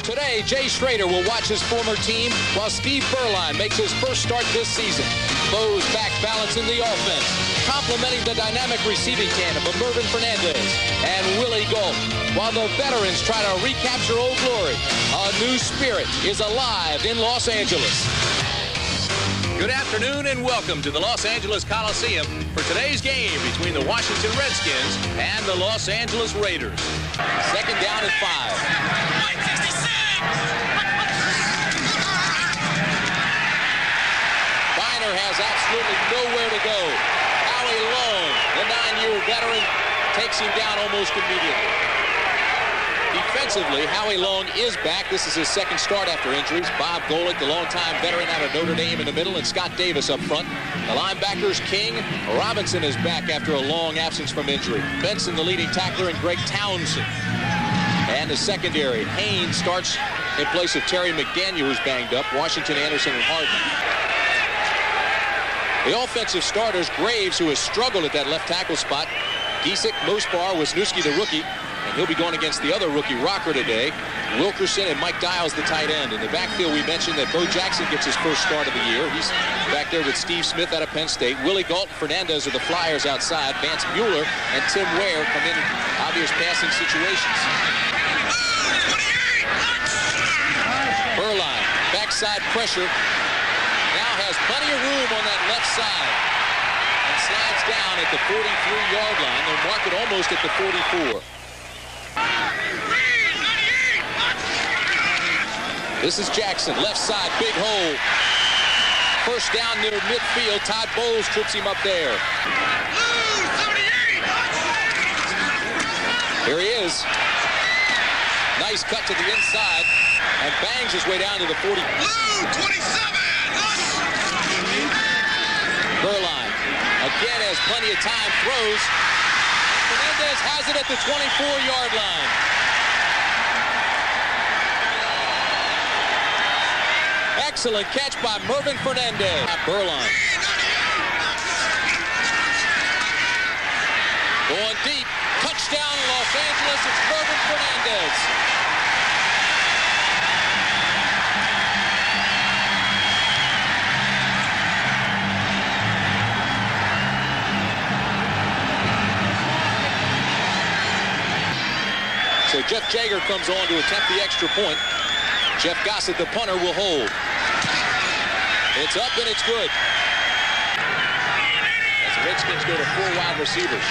Today, Jay Schrader will watch his former team while Steve Berline makes his first start this season. Bo's back balancing the offense, complementing the dynamic receiving tandem of Mervin Fernandez and Willie Gault. While the veterans try to recapture old glory, a new spirit is alive in Los Angeles. Good afternoon and welcome to the Los Angeles Coliseum for today's game between the Washington Redskins and the Los Angeles Raiders. Second down and 5. Biner has absolutely nowhere to go. Howie Long, the 9-year veteran, takes him down almost immediately. Defensively, Howie Long is back. This is his second start after injuries. Bob Golick, the longtime veteran out of Notre Dame, in the middle, and Scott Davis up front. The linebackers, King. Robinson is back after a long absence from injury. Benson, the leading tackler, and Greg Townsend. And the secondary, Haynes starts in place of Terry McDaniel, who's banged up. Washington, Anderson, and Harden. The offensive starters, Graves, who has struggled at that left tackle spot. Giesick, Mospar, Wisniewski, the rookie. And he'll be going against the other rookie, Rocker, today. Wilkerson and Mike Dials, the tight end. In the backfield, we mentioned that Bo Jackson gets his first start of the year. He's back there with Steve Smith out of Penn State. Willie Gault and Fernandez are the Flyers outside. Vance Mueller and Tim Ware come in obvious passing situations. Berline, backside pressure. Now has plenty of room on that left side. And slides down at the 43-yard line. They'll mark it almost at the 44. This is Jackson, left side, big hole. First down near midfield. Todd Bowles trips him up there. Here he is. Nice cut to the inside and bangs his way down to the 40. Berline again has plenty of time, throws. Fernandez has it at the 24-yard line. Excellent catch by Mervin Fernandez. Berline. Going deep. Touchdown in Los Angeles. It's Mervin Fernandez. So Jeff Jager comes on to attempt the extra point. Jeff Gossett, the punter, will hold. It's up and it's good. As the Redskins go to 4 wide receivers.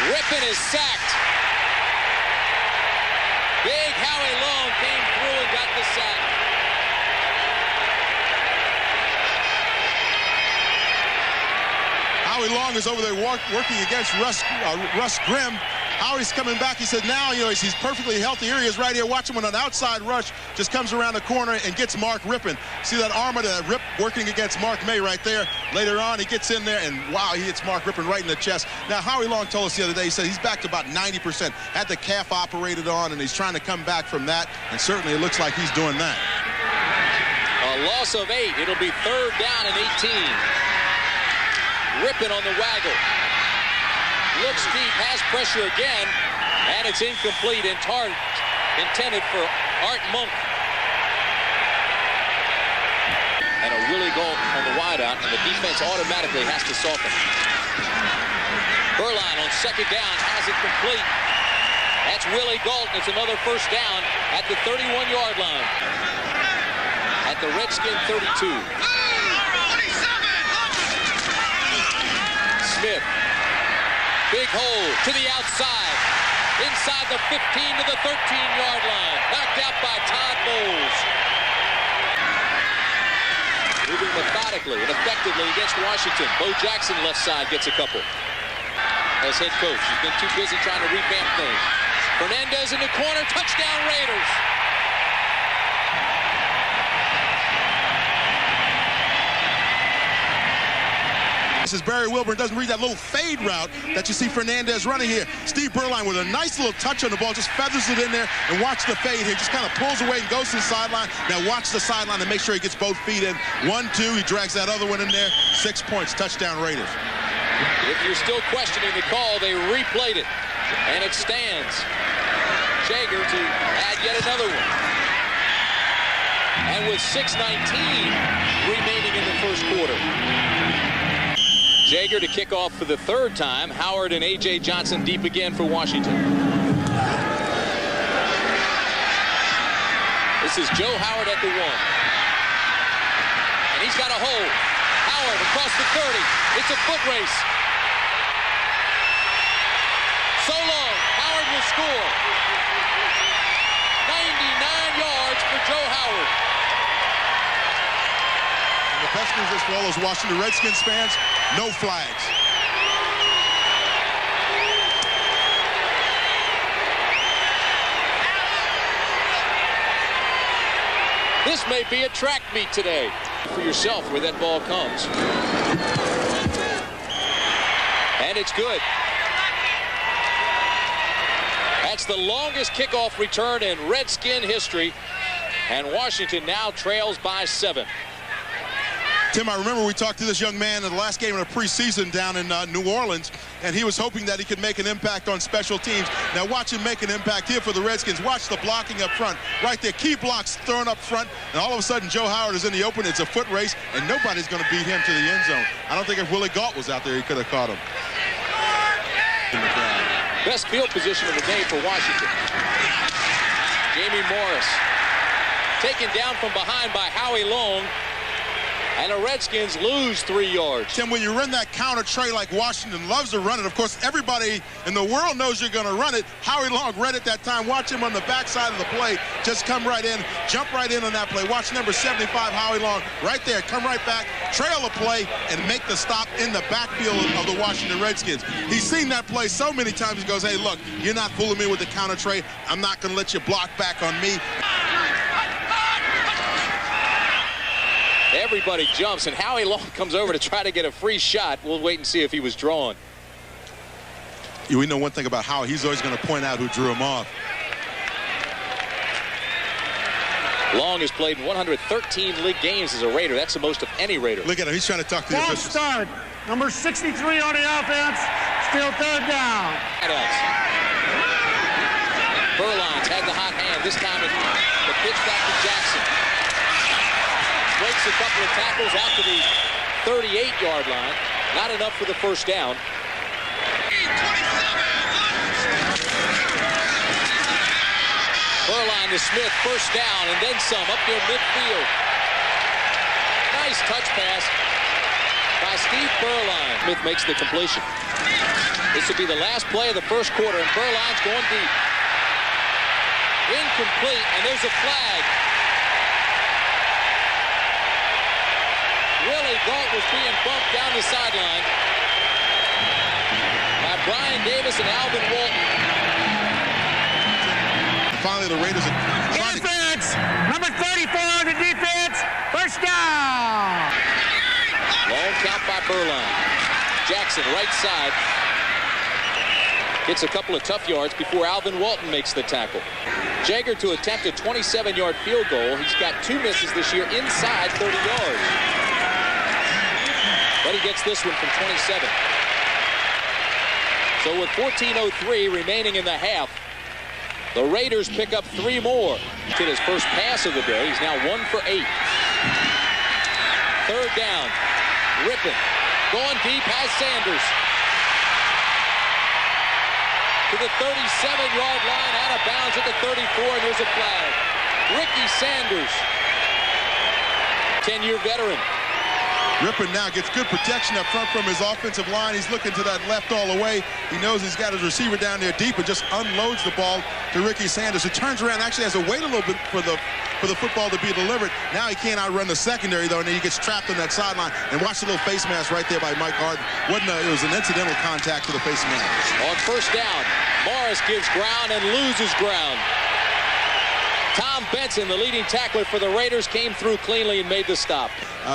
Rippon is sacked. Big Howie Long came through and got the sack. Howie Long is over there working against Russ Grimm. Howie's coming back. He said now, he's perfectly healthy. Here he is right here. Watch him on an outside rush. Just comes around the corner and gets Mark Rippon. See that armor, that Rip working against Mark May right there. Later on, he gets in there, and wow, he hits Mark Rippon right in the chest. Now, Howie Long told us the other day, he said he's back to about 90%. Had the calf operated on, and he's trying to come back from that, and certainly it looks like he's doing that. A loss of 8. It'll be 3rd down and 18. Rippon on the waggle. Looks deep, has pressure again, and it's incomplete. Intended for Art Monk. And a Willie Gault on the wideout, and the defense automatically has to soften. Berline on second down has it complete. That's Willie Gault. It's another first down at the 31-yard line. At the Redskin 32. Smith. Big hole to the outside. Inside the 15 to the 13-yard line. Knocked out by Todd Bowles. Moving methodically and effectively against Washington. Bo Jackson left side gets a couple. As head coach, he's been too busy trying to revamp things. Fernandez in the corner. Touchdown Raiders. This is Barry Wilburn. Doesn't read that little fade route that you see Fernandez running here. Steve Berline with a nice little touch on the ball, just feathers it in there, and watch the fade here. Just kind of pulls away and goes to the sideline. Now watch the sideline and make sure he gets both feet in. 1-2, he drags that other one in there. 6 points, touchdown Raiders. If you're still questioning the call, they replayed it, and it stands. Jager to add yet another one. And with 6:19 remaining in the first quarter. Jaeger to kick off for the third time. Howard and A.J. Johnson deep again for Washington. This is Joe Howard at the 1. And he's got a hold. Howard across the 30. It's a foot race. So long. Howard will score. 99 yards for Joe Howard. And the best news is for all those Washington Redskins fans, no flags. This may be a track meet today. For yourself where that ball comes. And it's good. That's the longest kickoff return in Redskin history. And Washington now trails by 7. Tim, I remember we talked to this young man in the last game of the preseason down in New Orleans, and he was hoping that he could make an impact on special teams. Now watch him make an impact here for the Redskins. Watch the blocking up front. Right there, key blocks thrown up front, and all of a sudden Joe Howard is in the open. It's a foot race, and nobody's going to beat him to the end zone. I don't think if Willie Gault was out there, he could have caught him. Best field position of the day for Washington. Jamie Morris taken down from behind by Howie Long. And the Redskins lose 3 yards. Tim, when you run that counter tray like Washington loves to run it, of course, everybody in the world knows you're going to run it. Howie Long read it that time. Watch him on the backside of the play. Just come right in, jump right in on that play. Watch number 75, Howie Long, right there. Come right back, trail the play, and make the stop in the backfield of the Washington Redskins. He's seen that play so many times. He goes, hey, look, you're not fooling me with the counter tray. I'm not going to let you block back on me. Everybody jumps, and Howie Long comes over to try to get a free shot. We'll wait and see if he was drawn. We know one thing about Howie. He's always going to point out who drew him off. Long has played in 113 league games as a Raider. That's the most of any Raider. Look at him. He's trying to talk to the False officials. start. Number 63 on the offense. Still third down. Burline's had the hot hand. This time it's the pitch back to Jackson. Breaks a couple of tackles out to the 38-yard line. Not enough for the first down. Burline to Smith, first down, and then some up near midfield. Nice touch pass by Steve Burline. Smith makes the completion. This will be the last play of the first quarter, and Burline's going deep. Incomplete, and there's a flag. Willie Gault was being bumped down the sideline by Brian Davis and Alvin Walton. Finally, the Raiders are trying Defense! Number 34 on the defense. First down. Long count by Burline. Jackson, right side. Gets a couple of tough yards before Alvin Walton makes the tackle. Jaeger to attempt a 27-yard field goal. He's got 2 misses this year inside 30 yards. But he gets this one from 27. So with 14:03 remaining in the half, the Raiders pick up 3 more. To his first pass of the day, he's now 1 for 8. Third down, Rippon. Going deep, has Sanders. To the 37-yard line, out of bounds at the 34, and there's a flag. Ricky Sanders, 10-year veteran. Rippon now gets good protection up front from his offensive line. He's looking to that left all the way. He knows he's got his receiver down there deep and just unloads the ball to Ricky Sanders, who turns around, actually has to wait a little bit for the football to be delivered. Now he can't outrun the secondary, though, and then he gets trapped on that sideline. And watch the little face mask right there by Mike Harden. It was an incidental contact to the face mask. On first down, Morris gives ground and loses ground. Tom Benson, the leading tackler for the Raiders, came through cleanly and made the stop.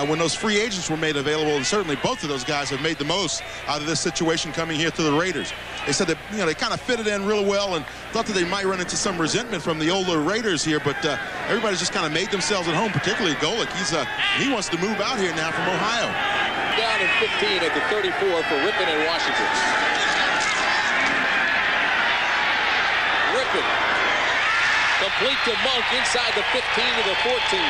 When those free agents were made available, and certainly both of those guys have made the most out of this situation coming here to the Raiders. They said that they kind of fitted in really well and thought that they might run into some resentment from the older Raiders here, but everybody's just kind of made themselves at home, particularly Golick. He wants to move out here now from Ohio. Down in 15 at the 34 for Rippon and Washington. Rippon Incomplete to Monk inside the 15 to the 14.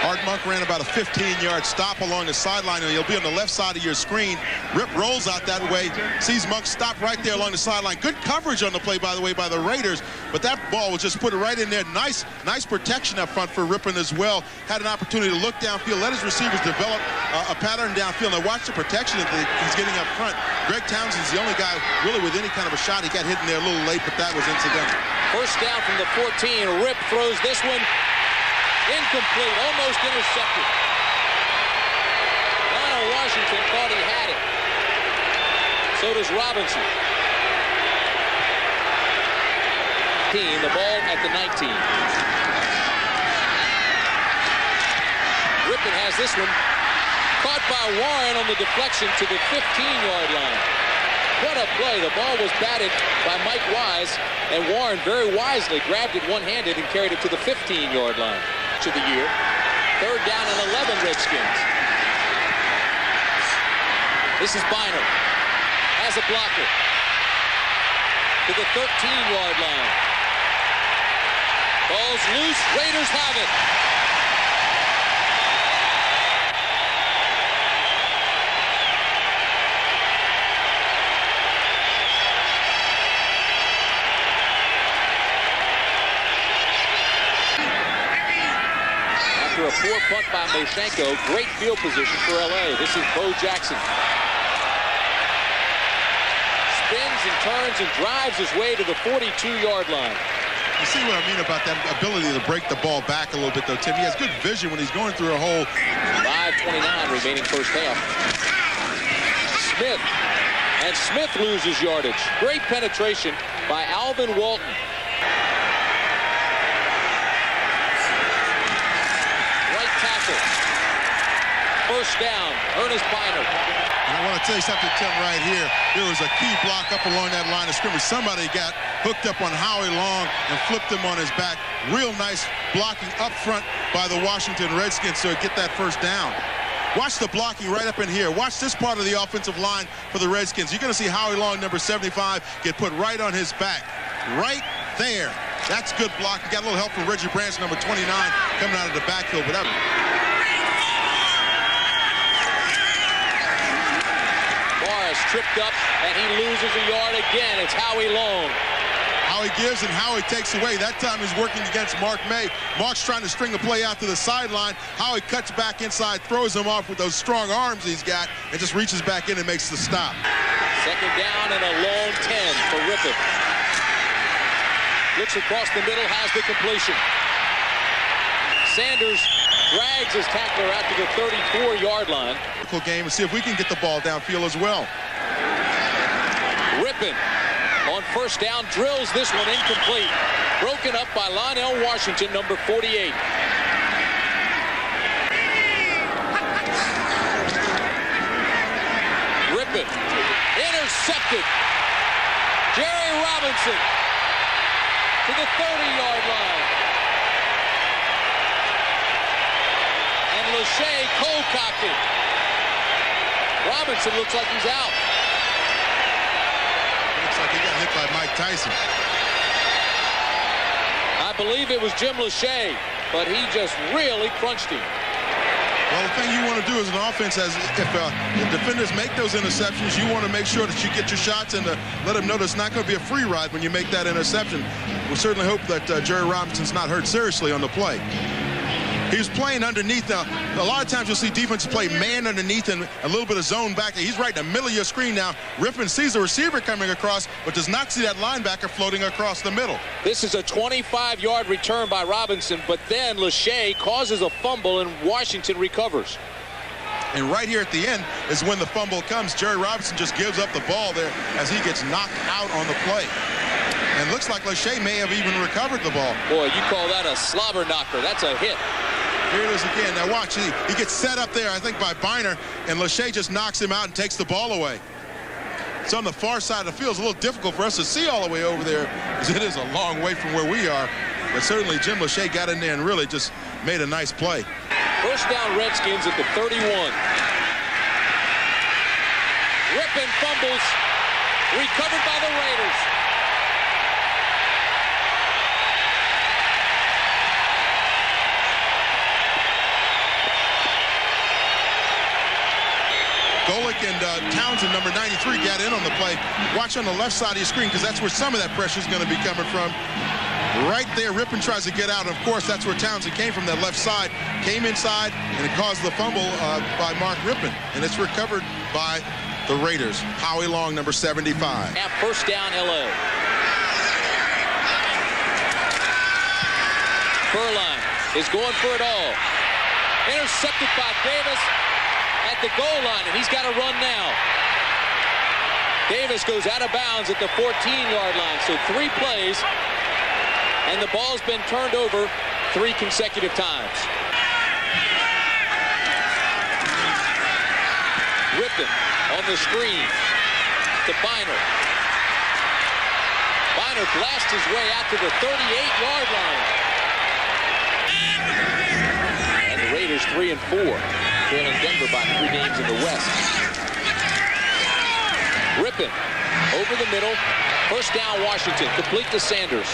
Art Monk ran about a 15-yard stop along the sideline. He'll be on the left side of your screen. Rip rolls out that way, sees Monk stop right there along the sideline. Good coverage on the play, by the way, by the Raiders. But that ball was just put right in there. Nice protection up front for Rippon as well. Had an opportunity to look downfield, let his receivers develop a pattern downfield. Now watch the protection that he's getting up front. Greg Townsend's the only guy really with any kind of a shot. He got hit in there a little late, but that was incidental. First down from the 14. Rip throws this one. Incomplete, almost intercepted. Lionel Washington thought he had it. So does Robinson. The ball at the 19. Rippon has this one. Caught by Warren on the deflection to the 15-yard line. What a play. The ball was batted by Mike Wise, and Warren very wisely grabbed it one-handed and carried it to the 15-yard line. Of the year. Third down and 11 Redskins. This is Biner. Has a blocker. To the 13-yard line. Ball's loose. Raiders have it. A poor punt by Moshenko. Great field position for LA. This is Bo Jackson. Spins and turns and drives his way to the 42-yard line. You see what I mean about that ability to break the ball back a little bit, though, Tim. He has good vision when he's going through a hole. 5:29 remaining first half. Smith. And Smith loses yardage. Great penetration by Alvin Walton. First down, Ernest Biner. And I want to tell you something, Tim, right here. There was a key block up along that line of scrimmage. Somebody got hooked up on Howie Long and flipped him on his back. Real nice blocking up front by the Washington Redskins to get that first down. Watch the blocking right up in here. Watch this part of the offensive line for the Redskins. You're going to see Howie Long, number 75, get put right on his back. Right there. That's good block. You got a little help from Reggie Branch, number 29, coming out of the backfield. But tripped up, and he loses a yard again. It's Howie Long. Howie gives and Howie takes away. That time he's working against Mark May. Mark's trying to string the play out to the sideline. Howie cuts back inside, throws him off with those strong arms he's got, and just reaches back in and makes the stop. Second down and a long 10 for Rippon. Looks across the middle, has the completion. Sanders drags his tackler out to the 34-yard line. Game and see if we can get the ball downfield as well. Rippon on first down drills this one incomplete. Broken up by Lionel Washington, number 48. Rippon intercepted. Jerry Robinson to the 30-yard line. And Lachey cold-cocked it. Robinson looks like he's out. Looks like he got hit by Mike Tyson. I believe it was Jim Lachey, but he just really crunched him. Well, the thing you want to do as an offense, if defenders make those interceptions, you want to make sure that you get your shots and let them know that it's not going to be a free ride when you make that interception. We'll certainly hope that Jerry Robinson's not hurt seriously on the play. He was playing underneath. Now, a lot of times you'll see defenses play man underneath and a little bit of zone back. He's right in the middle of your screen now. Rippon sees the receiver coming across, but does not see that linebacker floating across the middle. This is a 25-yard return by Robinson, but then Lachey causes a fumble and Washington recovers. And right here at the end is when the fumble comes. Jerry Robinson just gives up the ball there as he gets knocked out on the play. And looks like Lachey may have even recovered the ball. Boy, you call that a slobber knocker. That's a hit. Here it is again. Now watch, he gets set up there, I think, by Biner, and Lachey just knocks him out and takes the ball away. It's on the far side of the field. It's a little difficult for us to see all the way over there, because it is a long way from where we are. But certainly Jim Lachey got in there and really just made a nice play. First down Redskins at the 31. Rippon fumbles, recovered by the Raiders. and Townsend, number 93, got in on the play. Watch on the left side of your screen, because that's where some of that pressure is going to be coming from. Right there, Rippon tries to get out, and of course, that's where Townsend came from, that left side. Came inside, and it caused the fumble by Mark Rippon, and it's recovered by the Raiders. Howie Long, number 75. Now first down, L.A. Furline is going for it all. Intercepted by Davis at the goal line, and he's got to run now. Davis goes out of bounds at the 14-yard line, so 3 plays, and the ball's been turned over 3 consecutive times. Rippon on the screen to Biner. Biner blasts his way out to the 38-yard line. And the Raiders 3-4, trailing Denver by 3 games in the West. Rippon over the middle. First down, Washington. Complete to Sanders.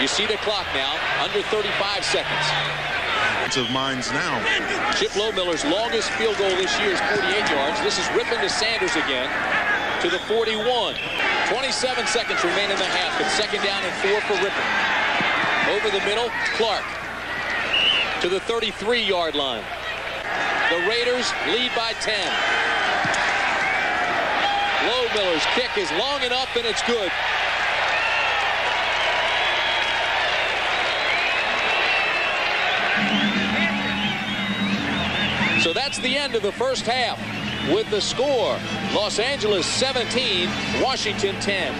You see the clock now, under 35 seconds. Of minds now. Chip Lowmiller's longest field goal this year is 48 yards. This is Rippon to Sanders again to the 41. 27 seconds remain in the half, but second down and 4 for Rippon. Over the middle, Clark to the 33-yard line. The Raiders lead by 10. Lowmiller's kick is long enough, and it's good. So that's the end of the first half with the score. Los Angeles 17, Washington 10.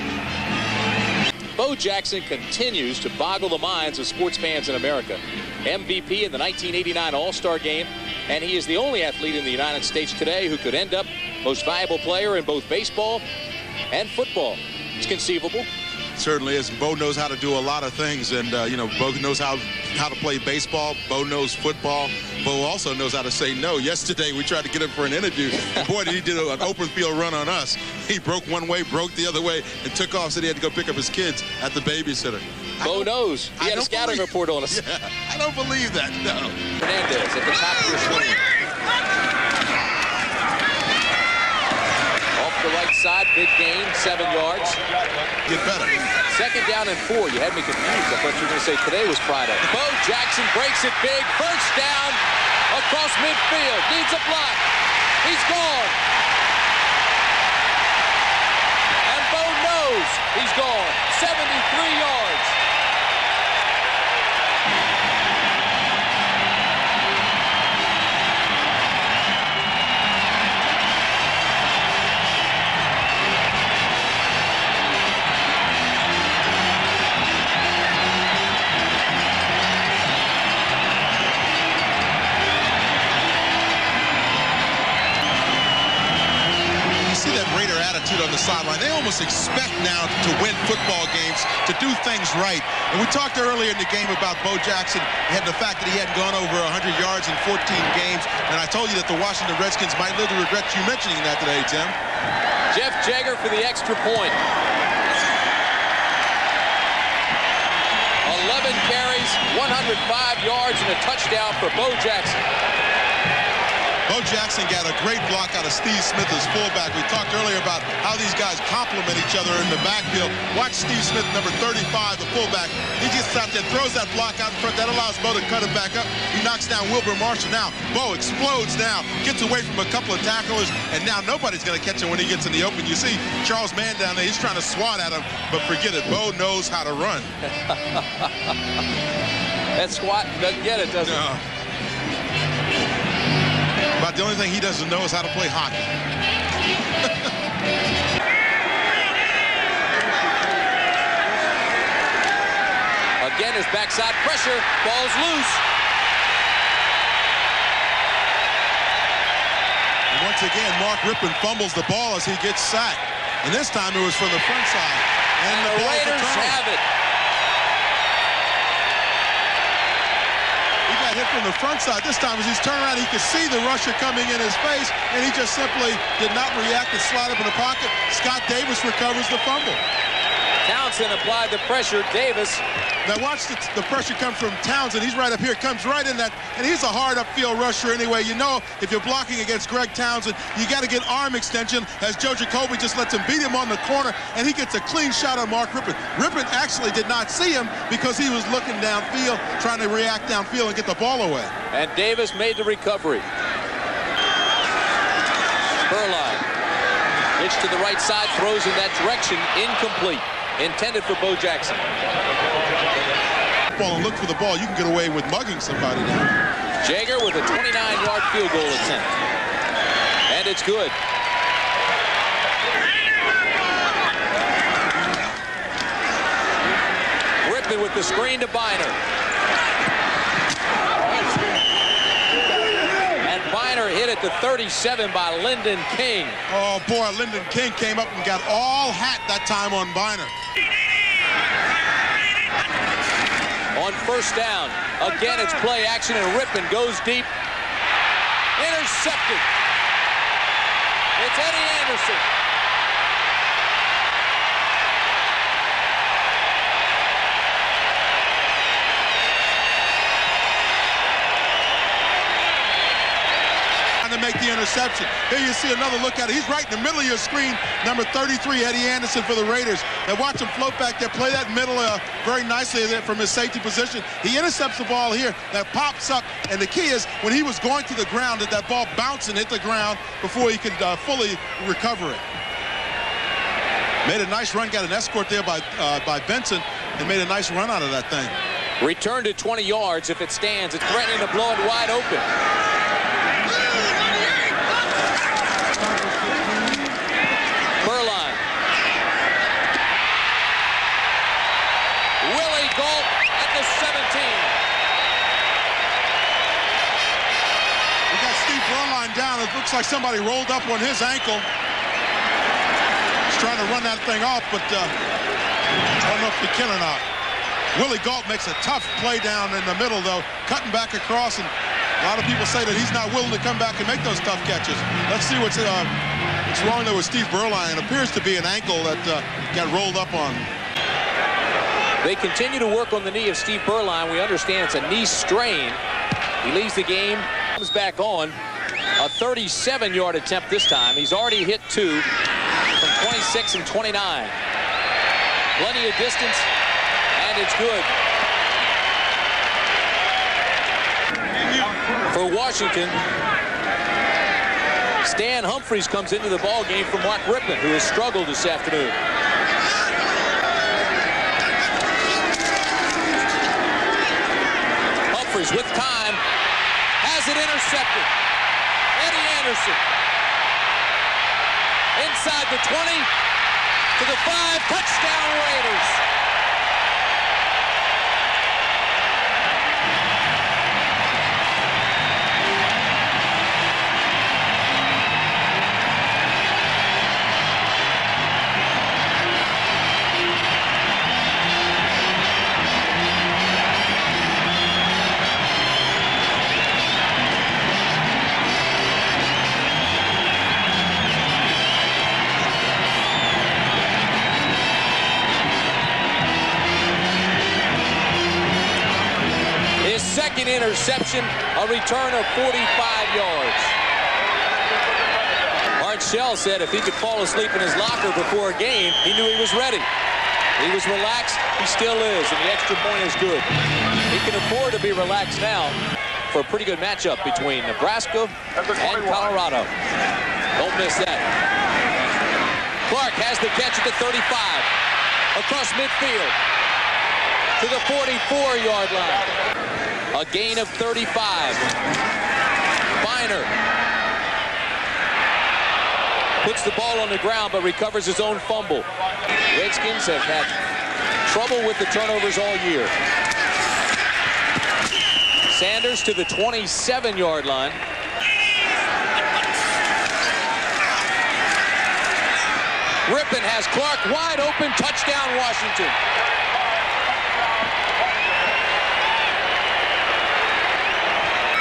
Bo Jackson continues to boggle the minds of sports fans in America. MVP in the 1989 All-Star Game, and he is the only athlete in the United States today who could end up most valuable player in both baseball and football. It's conceivable. Certainly is. Bo knows how to do a lot of things, and you know, Bo knows how to play baseball. Bo knows football. Bo also knows how to say no. Yesterday we tried to get him for an interview, and boy, did he do an open field run on us. He broke one way, broke the other way, and took off, so he had to go pick up his kids at the babysitter. Bo knows. He had a scouting report on us. Yeah, I don't believe that, no. Fernandez at the top of your swing. The right side, big gain, 7 yards. Get better. Second down and 4. You had me confused. I thought you were going to say today was Friday. Bo Jackson breaks it big. First down across midfield. Needs a block. He's gone. And Bo knows he's gone. 73 yards. On the sideline, they almost expect now to win football games, to do things right. And we talked earlier in the game about Bo Jackson and the fact that he hadn't gone over 100 yards in 14 games. And I told you that the Washington Redskins might live to regret you mentioning that today, Tim. Jeff Jagger for the extra point. 11 carries, 105 yards, and a touchdown for Bo Jackson. Bo Jackson got a great block out of Steve Smith as fullback. We talked earlier about how these guys complement each other in the backfield. Watch Steve Smith, number 35, the fullback. He gets out there, throws that block out in front. That allows Bo to cut it back up. He knocks down Wilbur Marshall. Now, Bo explodes now, gets away from a couple of tacklers, and now nobody's going to catch him when he gets in the open. You see Charles Mann down there. He's trying to swat at him, but forget it. Bo knows how to run. That swat doesn't get it, does it? No. About the only thing he doesn't know is how to play hockey. Again, his backside pressure. Ball's loose. And once again, Mark Rippon fumbles the ball as he gets sacked. And this time it was from the front side. And the Raiders have it. Hit from the front side. This time as he's turned around, he could see the rusher coming in his face, and he just simply did not react and slide up in the pocket. Scott Davis recovers the fumble. Townsend applied the pressure. Davis. Now watch the pressure come from Townsend. He's right up here. Comes right in that, and he's a hard upfield rusher anyway. You know, if you're blocking against Greg Townsend, you got to get arm extension, as Joe Jacoby just lets him beat him on the corner, and he gets a clean shot on Mark Rippon. Rippon actually did not see him because he was looking downfield, trying to react downfield and get the ball away. And Davis made the recovery. Beuerlein. Pitch to the right side, throws in that direction, incomplete. Intended for Bo Jackson. Ball and look for the ball. You can get away with mugging somebody now. Jaeger with a 29-yard field goal attempt. And it's good. Rippon with the screen to Biner. And Biner hit at the 37 by Lyndon King. Oh, boy, Lyndon King came up and got all hat that time on Biner. On first down, again it's play action, and Rippon goes deep. Intercepted. It's Eddie Anderson. To make the interception. Here you see another look at it. He's right in the middle of your screen. Number 33, Eddie Anderson for the Raiders. Now watch him float back there, play that middle very nicely there from his safety position. He intercepts the ball here. That pops up, and the key is when he was going to the ground, that ball bounce and hit the ground before he could fully recover it. Made a nice run, got an escort there by Benson, and made a nice run out of that thing. Returned to 20 yards. If it stands, it's threatening to blow it wide open. Beuerlein. Willie Gault at the 17. We got Steve Beuerlein down. It looks like somebody rolled up on his ankle. He's trying to run that thing off, but I don't know if he can or not. Willie Gault makes a tough play down in the middle, though, cutting back across, and a lot of people say that he's not willing to come back and make those tough catches. Let's see what's wrong there with Steve Beuerlein. It appears to be an ankle that got rolled up on. They continue to work on the knee of Steve Beuerlein. We understand it's a knee strain. He leaves the game, comes back on. A 37-yard attempt this time. He's already hit 2 from 26 and 29. Plenty of distance, and it's good. For Washington, Stan Humphries comes into the ball game for Mark Rippon, who has struggled this afternoon. Humphries with time, has it intercepted. Eddie Anderson. Inside the 20, to the 5, touchdown Raiders. Second interception, a return of 45 yards. Art Shell said if he could fall asleep in his locker before a game, he knew he was ready. He was relaxed, he still is, and the extra point is good. He can afford to be relaxed now for a pretty good matchup between Nebraska and Colorado. Don't miss that. Clark has the catch at the 35, across midfield to the 44-yard line. A gain of 35. Biner puts the ball on the ground but recovers his own fumble. Redskins have had trouble with the turnovers all year. Sanders to the 27-yard line. Rippon has Clark wide open. Touchdown, Washington.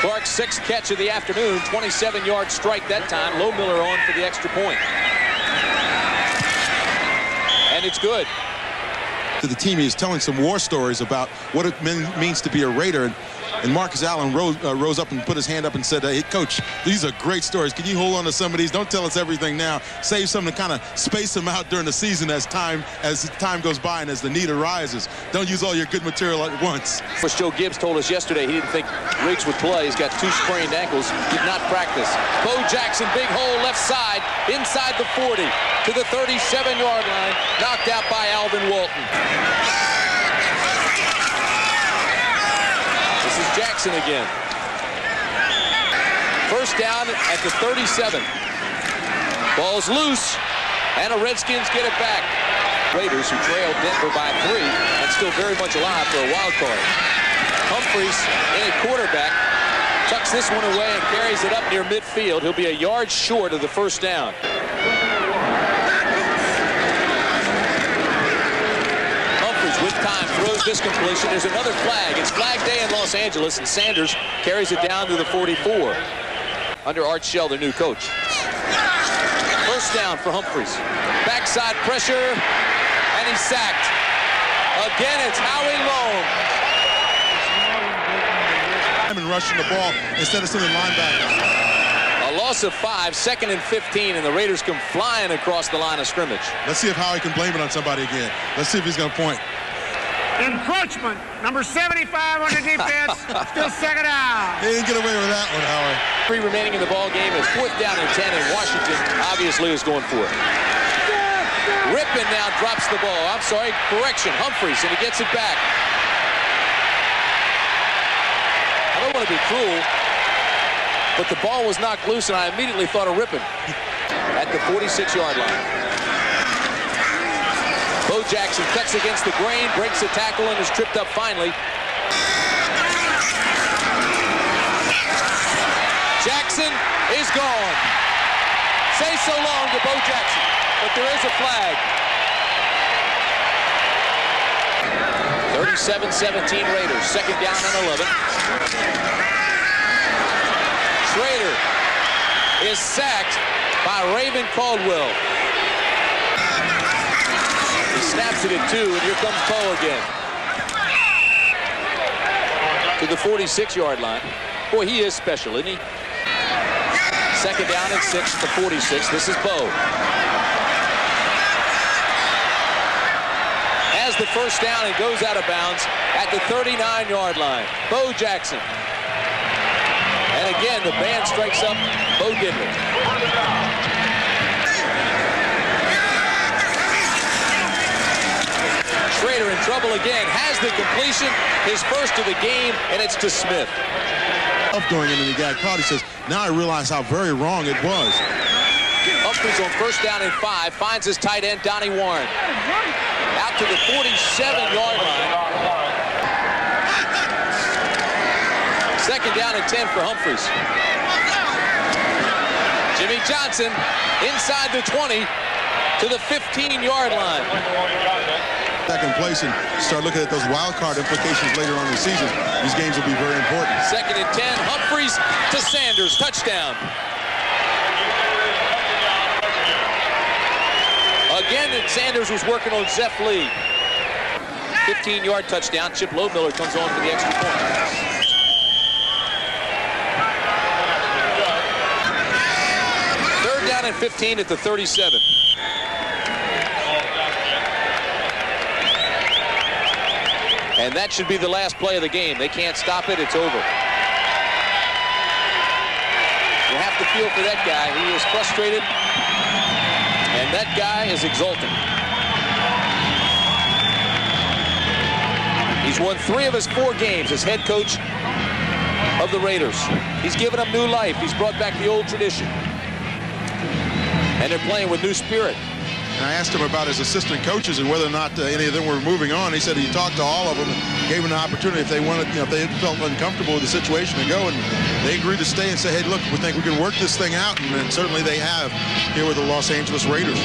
Clark's sixth catch of the afternoon, 27-yard strike that time. Lohmiller on for the extra point. And it's good. after the team, he was telling some war stories about what it means to be a Raider. And Marcus Allen rose up and put his hand up and said, hey, Coach, these are great stories. Can you hold on to some of these? Don't tell us everything now. Save some to kind of space them out during the season as time goes by and as the need arises. Don't use all your good material at once. Coach Joe Gibbs told us yesterday he didn't think Riggs would play. He's got 2 sprained ankles. Did not practice. Bo Jackson, big hole left side, inside the 40 to the 37-yard line. Knocked out by Alvin Walton. Jackson again. First down at the 37. Ball's loose, and the Redskins get it back. Raiders, who trailed Denver by 3 and still very much alive for a wild card. Humphries, in a quarterback, tucks this one away and carries it up near midfield. He'll be a yard short of the first down. With time, throws this completion. There's another flag. It's Flag Day in Los Angeles, and Sanders carries it down to the 44 under Art Shell, their new coach. First down for Humphries. Backside pressure, and he's sacked. Again, it's Howie Long. And rushing the ball instead of sending linebackers. A loss of 5, 2nd and 15, and the Raiders come flying across the line of scrimmage. Let's see if Howie can blame it on somebody again. Let's see if he's going to point. Encroachment, number 75 on the defense, still 2nd down. He didn't get away with that one, Howie. 3 remaining in the ball game. It's 4th down and 10, and Washington obviously is going for it. Rippon now drops the ball. I'm sorry, correction, Humphries, and he gets it back. I don't want to be cruel, but the ball was knocked loose, and I immediately thought of Rippon at the 46-yard line. Bo Jackson cuts against the grain, breaks a tackle, and is tripped up finally. Jackson is gone. Say so long to Bo Jackson, but there is a flag. 37-17 Raiders, 2nd down and 11. Schrader is sacked by Raven Caldwell. He snaps it at 2, and here comes Poe again. To the 46-yard line. Boy, he is special, isn't he? 2nd down and 6 at the 46. This is Poe. Has the first down and goes out of bounds at the 39-yard line. Bo Jackson. And again, the band strikes up Bo Diddley. Schrader in trouble again, has the completion, his first of the game, and it's to Smith. Going into the guy caught, he says, now I realize how very wrong it was. Humphries on 1st down and 5, finds his tight end, Donnie Warren. Out to the 47-yard line. 2nd down and 10 for Humphries. Jimmy Johnson inside the 20 to the 15-yard line. Second place and start looking at those wild card implications later on in the season. These games will be very important. 2nd and 10, Humphries to Sanders, touchdown. Again, and Sanders was working on Zeph Lee. 15-yard touchdown. Chip Lowmiller comes on for the extra point. Third down and 15 at the 37. And that should be the last play of the game. They can't stop it. It's over. You have to feel for that guy. He is frustrated, and that guy is exultant. He's won 3 of his 4 games as head coach of the Raiders. He's given them new life. He's brought back the old tradition. And they're playing with new spirit. And I asked him about his assistant coaches and whether or not any of them were moving on. He said he talked to all of them and gave them an opportunity if they wanted, if they felt uncomfortable with the situation to go. And they agreed to stay and say, hey, look, we think we can work this thing out. And certainly they have here with the Los Angeles Raiders.